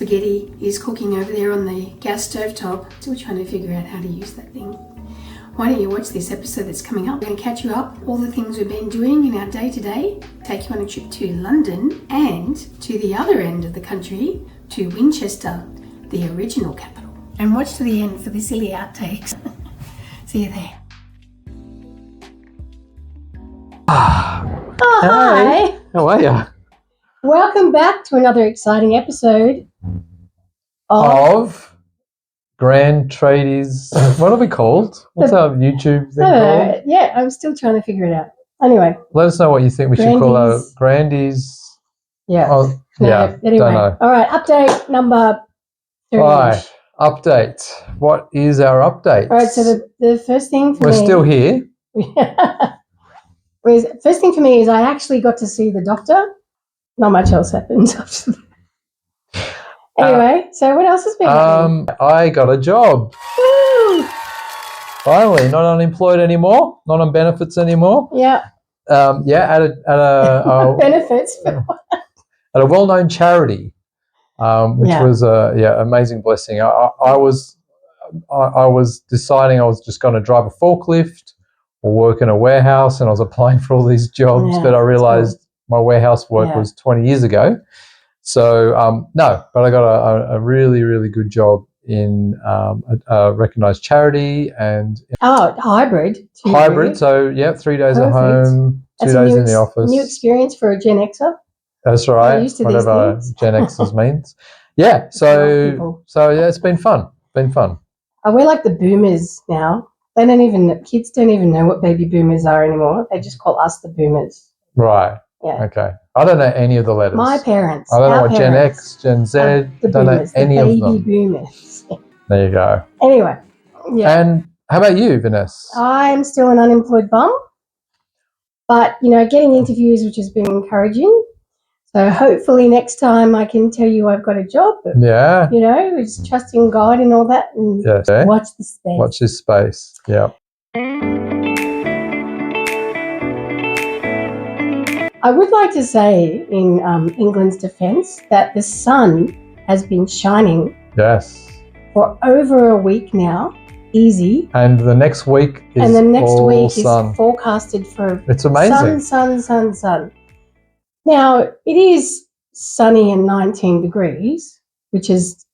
spaghetti is cooking over there on the gas stove top. Still trying to figure out how to use that thing. Why don't you watch this episode that's coming up? We're going to catch you up, all the things we've been doing in our day-to-day, take you on a trip to London and to the other end of the country, to Winchester, the original capital. And watch to the end for the silly outtakes. See you there. Oh, hi. Hey, how are you? Welcome back to another exciting episode Of Grand Tradies. What are we called? What's our YouTube thing called? Yeah, I'm still trying to figure it out. Anyway. Let us know what you think we should call our Grandies. Yeah. Oh, yeah. Anyway. Don't know. All right. Update number 3. Right. Update. What is our update? All right. So the first thing for We're me. We're still here. First thing for me is I actually got to see the doctor. Not much else happened after that. Anyway, so what else has been happening? I got a job. Woo! Finally, not unemployed anymore, not on benefits anymore. Yeah. At a benefits at a well-known charity, which was amazing blessing. I was deciding I was just going to drive a forklift or work in a warehouse, and I was applying for all these jobs, but I realized my warehouse work was 20 years ago. So, no, but I got a really, really good job in a recognised charity and... hybrid. Hybrid, so, 3 days at home, 2 days in the office. New experience for a Gen Xer. That's right, whatever Gen Xers means. Yeah, so it's been fun, We're like the boomers now. Kids don't even know what baby boomers are anymore. They just call us the boomers. Right. Yeah. Okay. I don't know any of the letters. My parents. I don't know what Gen X, Gen Z. I don't know any of them. Baby boomers. There you go. Anyway. Yeah. And how about you, Vanessa? I'm still an unemployed bum, but getting interviews, which has been encouraging. So hopefully next time I can tell you I've got a job. But, just trusting God and all that, and watch the space. Watch this space. Yeah. I would like to say, in England's defence, that the sun has been shining. Yes. For over a week now, easy. And the next week is sun. Is forecasted for it's amazing. Sun. Now, it is sunny and 19 degrees, which is,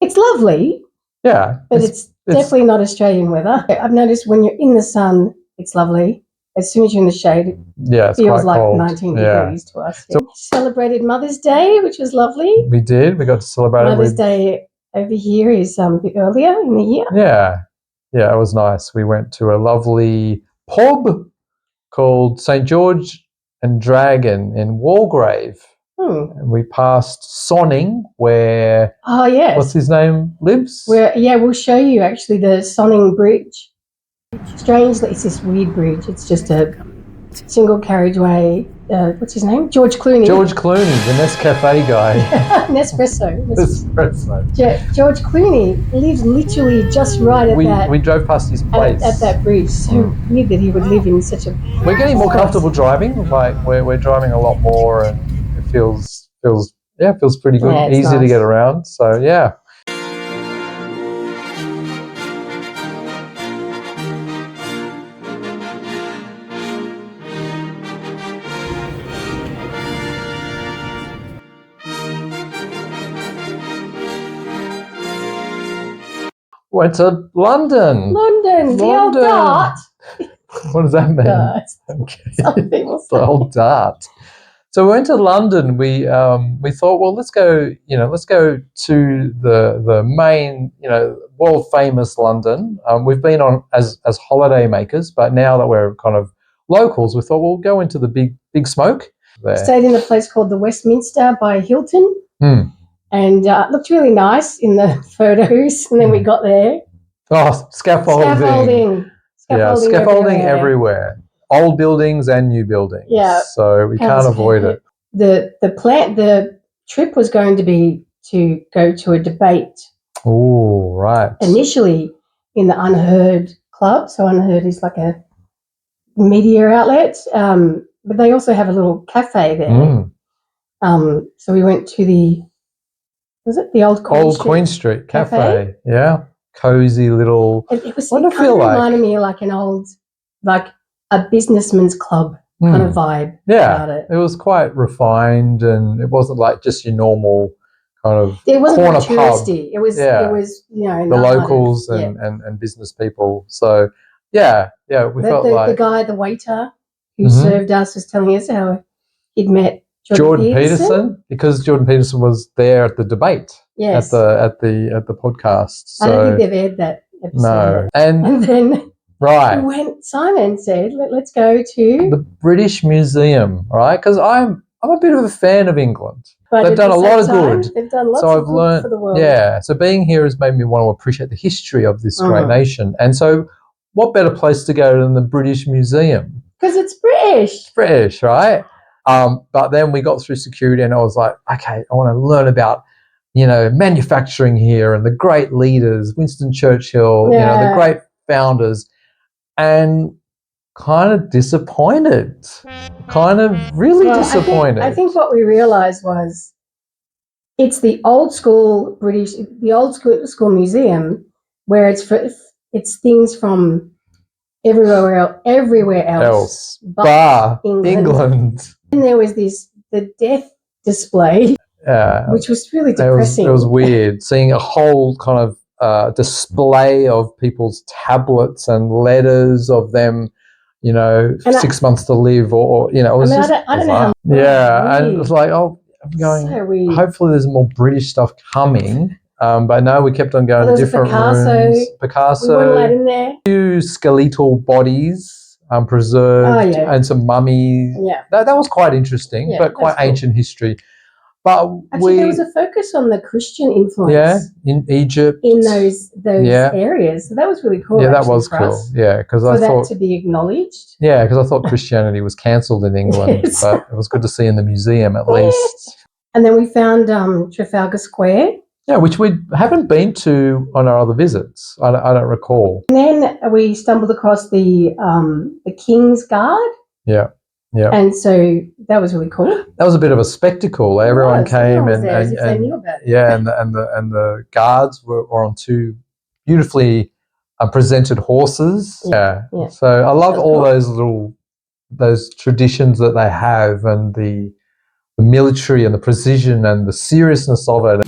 it's lovely. Yeah. But it's definitely not Australian weather. I've noticed when you're in the sun, it's lovely. As soon as you're in the shade, it feels like cold. 19 degrees to us. So, celebrated Mother's Day, which was lovely. We did. We got to celebrate Mother's Day over here is a bit earlier in the year. Yeah. Yeah, it was nice. We went to a lovely pub called St. George and Dragon in Walgrave. And we passed Sonning, where what's his name lives? We'll show you actually the Sonning Bridge. Strangely, it's this weird bridge. It's just a single carriageway. What's his name? George Clooney. George Clooney, the Nescafe guy. Nespresso. Nespresso. George Clooney lives literally just right at that. We drove past his place. At that bridge. So weird that he would live in such a... We're getting more comfortable driving. Like we're driving a lot more, and it feels pretty good. Yeah, easy to get around. So yeah. Went to London. The old dart. What does that mean? Okay. The old dart. So we went to London. We thought, well, let's go to the main, world famous London. We've been on as holiday makers, but now that we're kind of locals, we thought we'll go into the big smoke there. Stayed in a place called the Westminster by Hilton. And it looked really nice in the photos. And then we got there. Oh, scaffolding. Scaffolding everywhere. Old buildings and new buildings. Yeah. So we can't avoid it. The trip was going to be to go to a debate. Oh, right. Initially in the Unheard Club. So Unheard is like a media outlet. But they also have a little cafe there. So we went to the Was it the old Queen Street Cafe? Yeah, cozy little. It was. It kind of reminded me of like an old, like a businessman's club kind of vibe. Yeah, about it. It was quite refined, and it wasn't like just your normal kind of it wasn't corner touristy. pub. It was. Yeah. It was the locals and business people. So we felt like the guy, the waiter who served us, was telling us how he'd met Jordan Peterson, because Jordan Peterson was there at the debate. Yes. At the podcast. So, I don't think they've aired that episode. No. Yet. And then right. Simon said, let's go to the British Museum, right? Because I'm a bit of a fan of England. But they've done a lot of good. They've done lots of good for the world. Yeah. So being here has made me want to appreciate the history of this great nation. And so what better place to go than the British Museum? Because it's British. It's British, right? But then we got through security and I was like, okay, I want to learn about, manufacturing here and the great leaders, Winston Churchill, the great founders, and kind of disappointed. Kind of really disappointed. I think what we realised was it's the old school museum where it's things from everywhere else but England. And there was the death display, which was really depressing. It was weird seeing a whole kind of display of people's tablets and letters of them, 6 months to live, or it was I don't know. And it's like, I'm going. So hopefully, there's more British stuff coming. But no, we kept on going to different rooms. Picasso. We weren't allowed in there. Few skeletal bodies preserved, and some mummies. Yeah, that was quite interesting, but quite ancient history. But actually, there was a focus on the Christian influence. Yeah, in Egypt, in those areas. So that was really cool. Yeah, that was cool. Yeah, because I thought that to be acknowledged. Yeah, because I thought Christianity was cancelled in England, but it was good to see in the museum at least. And then we found Trafalgar Square. Yeah, which we haven't been to on our other visits. I don't recall. And then we stumbled across the King's Guard. Yeah. Yeah. And so that was really cool. That was a bit of a spectacle. Everyone came and they knew about it. Yeah, and the guards were on two beautifully presented horses. Yeah. So I love all those traditions that they have, and the military and the precision and the seriousness of it.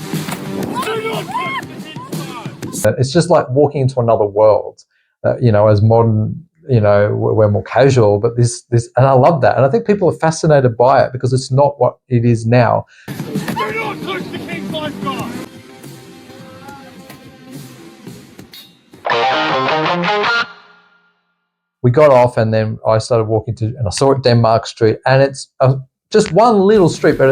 It's just like walking into another world. As modern. We're more casual, but this, and I love that. And I think people are fascinated by it because it's not what it is now. Do not touch the King's lifeguard! We got off, and then I started walking and I saw it Denmark Street, and it's just one little street, but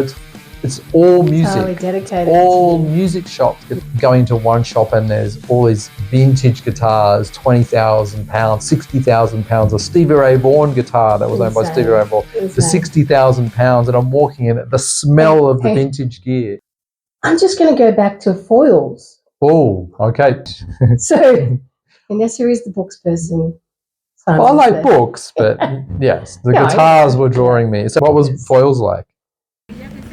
it's all music. Totally dedicated. All music shops. Going to one shop and there's all these vintage guitars, £20,000, £60,000. A Stevie Ray Vaughan guitar that was owned by Stevie Ray Vaughan for £60,000, and I'm walking in it. The smell of the vintage gear. I'm just going to go back to foils. Oh, okay. So, Vanessa is the books person. I like books, but yes, the guitars were drawing me. So, what was foils like?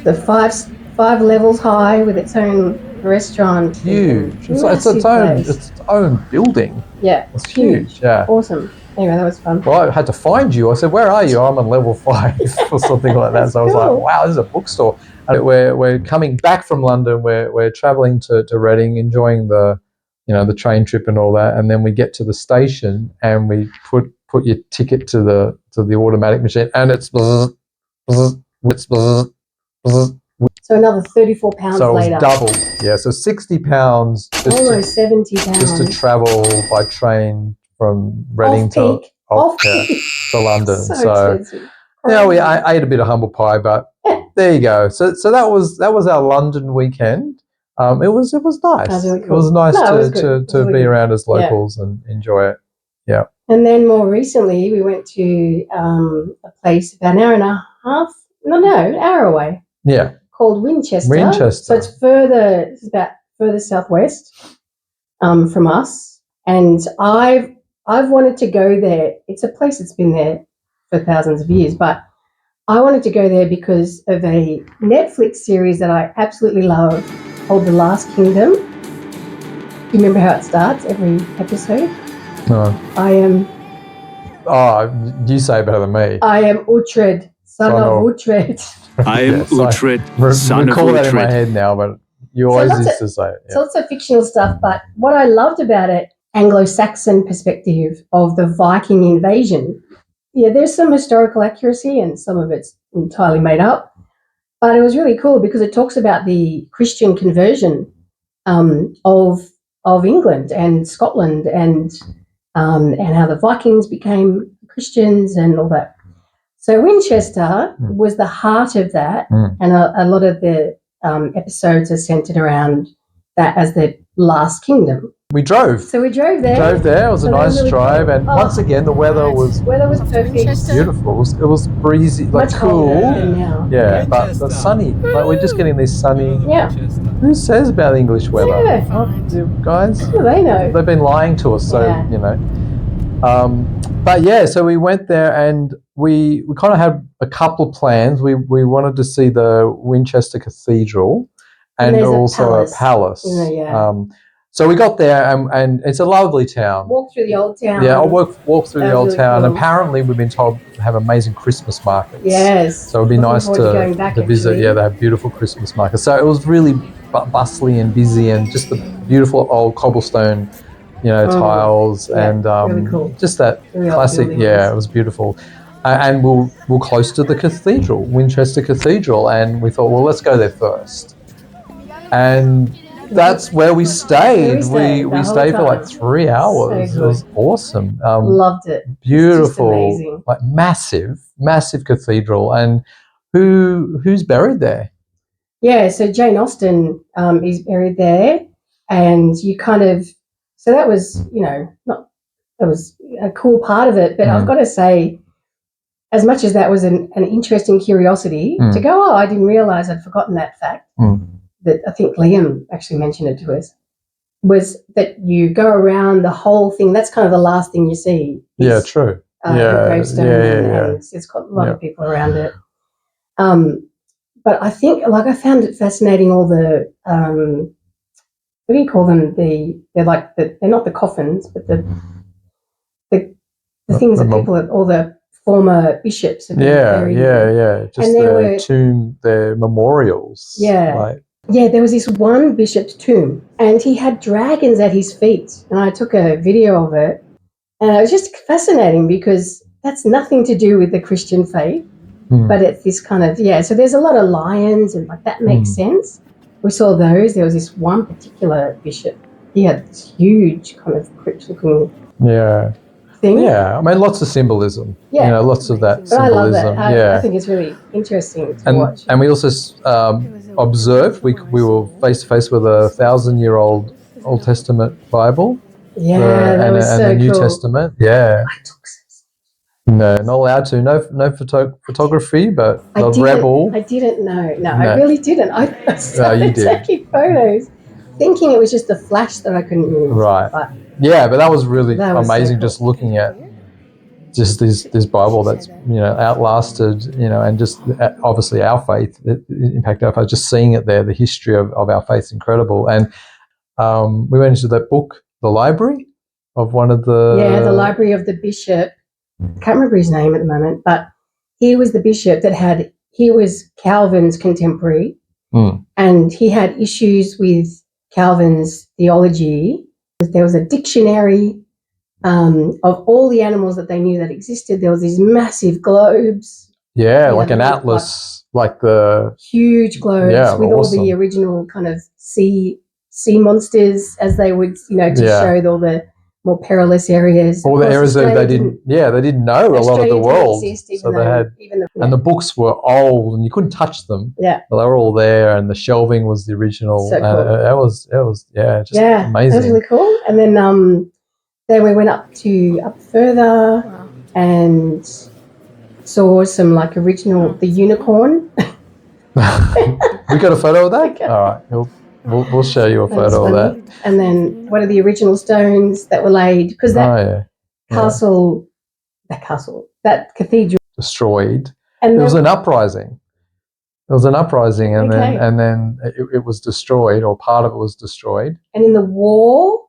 The five levels high with its own restaurant. Huge. It's its own building. Yeah. It's huge. Yeah. Awesome. Anyway, that was fun. Well, I had to find you. I said, "Where are you?" I'm on level 5 or something like that. So I was like, "Wow, this is a bookstore." And we're coming back from London. We're traveling to Reading, enjoying the train trip and all that. And then we get to the station and we put your ticket to the automatic machine, and it's so another £34 later. So it was double. Yeah, so £60. Almost £70. Just to travel by train from Reading to London. So expensive. I ate a bit of humble pie, but there you go. So that was our London weekend. It was nice. That was really cool. It was nice to be around as locals and enjoy it. Yeah. And then more recently, we went to a place about an hour and a half. No, an hour away. Yeah. Called Winchester. Winchester. So it's about further southwest from us. And I've wanted to go there. It's a place that's been there for thousands of years, but I wanted to go there because of a Netflix series that I absolutely love called The Last Kingdom. Do you remember how it starts every episode? No. I am... Oh, you say it better than me. I am Uhtred, son of Uhtred. I am Uhtred, son of recall that in my Uhtred. head now, but you always used to say it. Yeah. So lots of fictional stuff, but what I loved about it, Anglo-Saxon perspective of the Viking invasion. Yeah, there's some historical accuracy and some of it's entirely made up. But it was really cool because it talks about the Christian conversion of England and Scotland and how the Vikings became Christians and all that. So Winchester was the heart of that, and a lot of the episodes are centered around that as the last kingdom. We drove. So we drove there. It was a nice really drive, cool. and once again the weather was perfect. beautiful. It was breezy, like Much cool. colder than now. Yeah, but sunny. Like we're just getting this sunny. Yeah. Who says about English weather? Yeah. Oh, you guys. Well, they know. They've been lying to us, so Yeah. you know. But yeah, so we went there and we kind of had a couple of plans. We wanted to see the Winchester Cathedral and also a palace. Yeah. So we got there and it's a lovely town. Walk through the old town. Yeah, I'll walk through the old really town. cool. Apparently, we've been told to have amazing Christmas markets. Yes. So it'd be nice going back, to visit. actually. Yeah, they have beautiful Christmas markets. So it was really bustly and busy and just the beautiful old cobblestone, tiles and really cool. just that really classic. Yeah, it was beautiful. And we're close to the cathedral, Winchester Cathedral, and we thought, well, let's go there first. And that's where we stayed. We stayed for like 3 hours. So it was awesome. Loved it. Beautiful, like massive cathedral. And who's buried there? Yeah, so Jane Austen is buried there, and you kind of that was that was a cool part of it. But I've got to say, as much as that was an interesting curiosity to go, I didn't realise I'd forgotten that fact. That I think Liam actually mentioned it to us, was that you go around the whole thing. That's kind of the last thing you see. Yeah, true. Gravestone, and it's got a lot of people around it. But I think, I found it fascinating. All the what do you call them? They're not the coffins, but the things that people, all the former bishops have been buried in. Just their tomb, their memorials. Yeah. Yeah, there was this one bishop's tomb, and he had dragons at his feet, and I took a video of it, and it was just fascinating because that's nothing to do with the Christian faith, but it's this kind of, so there's a lot of lions, and that makes sense. We saw those. There was this one particular bishop. He had this huge kind of crypt-looking thing. Yeah, I mean, lots of symbolism. Yeah. Lots of that But symbolism. I love that. I think it's really interesting to watch. And we also observed, we were face to face with 1,000-year-old Old Testament Bible. That was so the New cool. Testament. Yeah. I took No, not allowed to. No photography, but rebel. I didn't know. No, I really didn't. I started you did. taking photos, thinking it was just a flash that I couldn't use. Right. But but that was really amazing. So cool. Just looking at just this Bible that's outlasted and just obviously our faith, it impacted our faith. Just seeing it there, the history of our faith is incredible. And we went into that book, the library of one of the the library of the bishop. I can't remember his name at the moment, but he was the bishop he was Calvin's contemporary, and he had issues with Calvin's theology. There was a dictionary of all the animals that they knew that existed. There was these massive globes. like an atlas, like the huge globes with all the original kind of sea monsters, as they would, to show all the more perilous areas. All the areas that they didn't know a lot of the world. So they had, and the books were old and you couldn't touch them. Yeah. But they were all there, and the shelving was the original. So cool. It was just amazing. That was really cool. And then we went up further and saw some original, the unicorn. We got a photo of that? Okay. All right. We'll show you a photo of that. And then what are the original stones that were laid? Because that that cathedral destroyed. And there was an uprising. There was an uprising, and Okay. then it was destroyed, or part of it was destroyed. And in the war?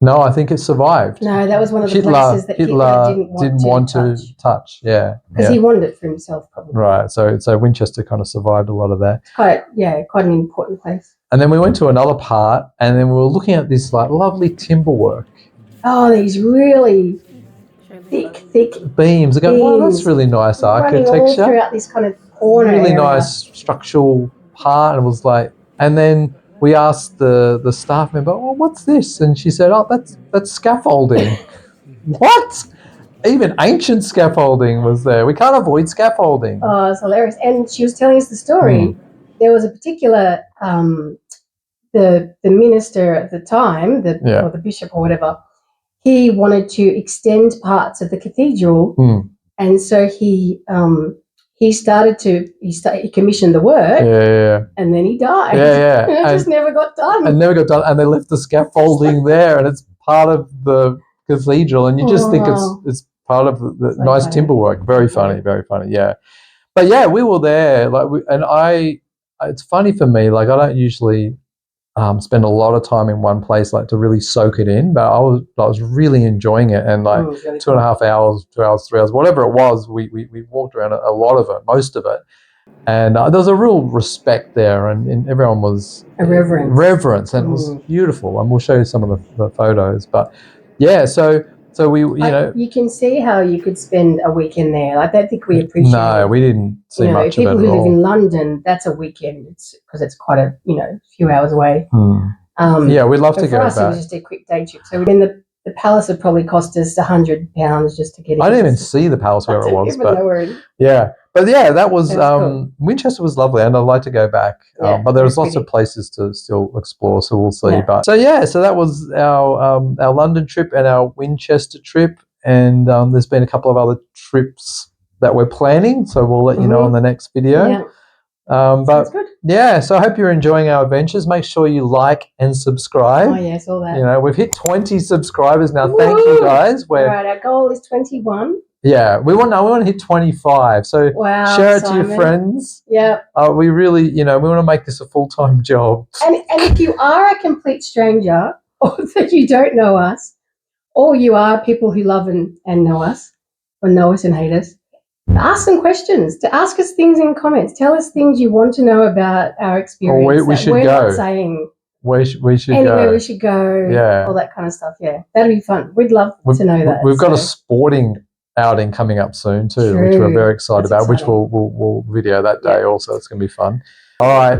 No, I think it survived. No, that was one of the places that Hitler didn't want to touch. Yeah, because he wanted it for himself, probably. Right. So Winchester kind of survived a lot of that. Quite an important place. And then we went to another part, and then we were looking at this like lovely timber work. Oh, these really thick beams. I go, wow, that's really nice architecture. Running all throughout this kind of corner really area. Nice structural part. And it was like, and then we asked the staff member, oh, what's this? And she said, oh, that's scaffolding. What? Even ancient scaffolding was there. We can't avoid scaffolding. Oh, it's hilarious. And she was telling us the story. There was a particular the minister at the time, or the bishop or whatever, he wanted to extend parts of the cathedral, and so he commissioned the work, and then he died. And it just never got done. And they left the scaffolding there, and it's part of the cathedral, and you just think it's part of the nice timber work. Very funny, yeah. But yeah, we were there, it's funny for me, like I don't usually spend a lot of time in one place, like to really soak it in, but I was really enjoying it, and like really 2.5 hours, 2 hours, 3 hours, whatever it was, we walked around a lot of it, most of it, and there was a real respect there, and everyone was a reverence, and it was beautiful, and we'll show you some of the photos, but yeah, so we, you can see how you could spend a weekend there. I don't think we appreciate. No, we didn't see much of it at all. People who live in London, that's a weekend. It's because it's quite a few hours away. Yeah, we'd love to go back. For us, it was just a quick day trip. So then the palace would probably cost us £100 just to get in. I didn't even see the palace where it was, but that was cool. Winchester was lovely, and I'd like to go back. But there's lots of places to still explore, so we'll see. But so that was our London trip and our Winchester trip, and there's been a couple of other trips that we're planning, so we'll let you know in the next video. But good. Yeah, so I hope you're enjoying our adventures. Make sure you like and subscribe. Oh yes, all that. We've hit 20 subscribers now. Woo! Thank you guys. All right, our goal is 21. Yeah, we want to hit 25. So share it to your friends. Yeah. We really, we want to make this a full-time job. And if you are a complete stranger, or that you don't know us, or you are people who love and know us, or know us and hate us, ask some questions. To ask us things in comments. Tell us things you want to know about our experience. Or we should we're go. Not saying we should anywhere go. We should go. Yeah. All that kind of stuff. Yeah, that'd be fun. We'd love to know that. We've got a sporting outing coming up soon too, which we're very excited about. Which we'll video that day also. It's going to be fun. All right.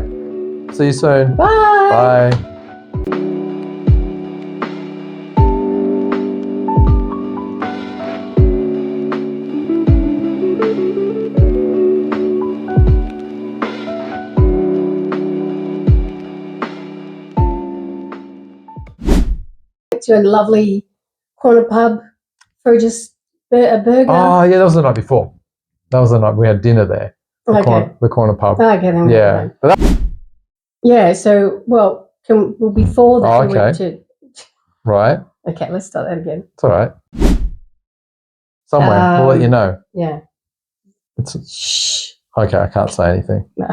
See you soon. Bye. Bye. To a lovely corner pub for just a burger. Oh yeah, that was the night before. That was the night we had dinner there. The corner pub. Okay, then. Yeah. So before that we went to. Right. Okay, let's start that again. It's all right. Somewhere we'll let you know. Yeah. Okay, I can't say anything. No.